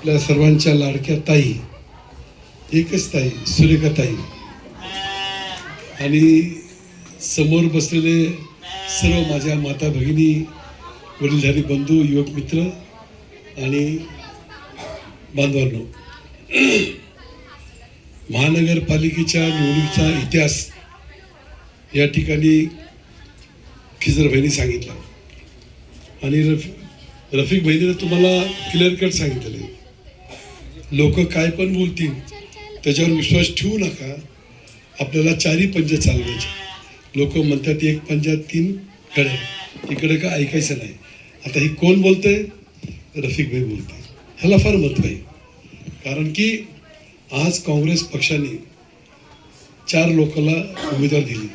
आपल्या सर्वांच्या लाडक्या ताई, एकच ताई, सुरेखा ताई, आणि समोर बसलेले सर्व माझ्या माता भगिनी, वडीलधारी बंधू, युवक मित्र आणि बांधवांनो, महानगरपालिकेच्या निवडणुकीचा इतिहास या ठिकाणी खिजर भाईंनी सांगितला आणि रफिक भाईने तुम्हाला क्लिअर कट सांगितले. लोक काय पण बोलतील त्याच्यावर विश्वास ठेवू नका. आपल्याला चारी पंज चालवायचे. लोक म्हणतात एक पंजात तीन कडे, इकडे का ऐकायचं नाही. आता ही कोण बोलतंय? रफिक भाई बोलतोय. ह्याला फार महत्व आहे, कारण की आज काँग्रेस पक्षाने 4 लोकांना उमेदवार दिली.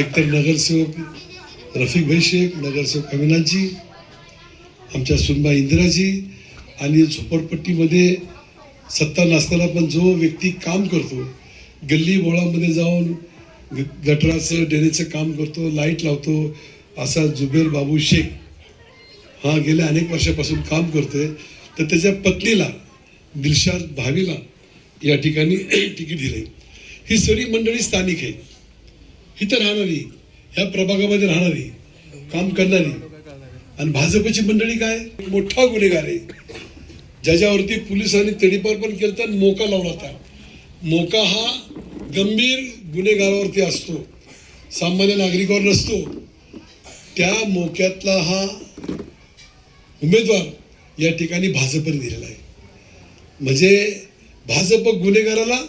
एक तर नगरसेवक रफिक भाई शेख, नगरसेवक अविनाशजी, आमच्या सुनबा इंदिराजी, आणि झोपडपट्टीमध्ये सत्ता नसताना पण जो व्यक्ती काम करतो, गल्ली बोळामध्ये जाऊन गटराचं ड्रेनेजचं काम करतो, लाईट लावतो, असा जुबेर बाबू शेख हा गेल्या अनेक वर्षापासून काम करतोय. तर त्याच्या पत्नीला दिलशाद भावीला या ठिकाणी तिकीट दिलंय. ही सगळी मंडळी स्थानिक आहे, इथं राहणारी, ह्या प्रभागामध्ये राहणारी, काम करणारी. आणि भाजपची मंडळी काय मोठा गुन्हेगार आहे, ज्याच्यावरती पोलिसांनी तडीपार पण केलं तर मोका लावला होता. मोका हा गंभीर गुन्हेगारावरती असतो, सामान्य नागरिकावर नसतो. त्या मोक्यातला हा उमेदवार या ठिकाणी भाजपने दिलेला आहे. म्हणजे भाजप गुन्हेगाराला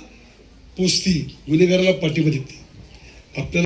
पोचती, गुन्हेगाराला पाठिंबा देते. आपल्याला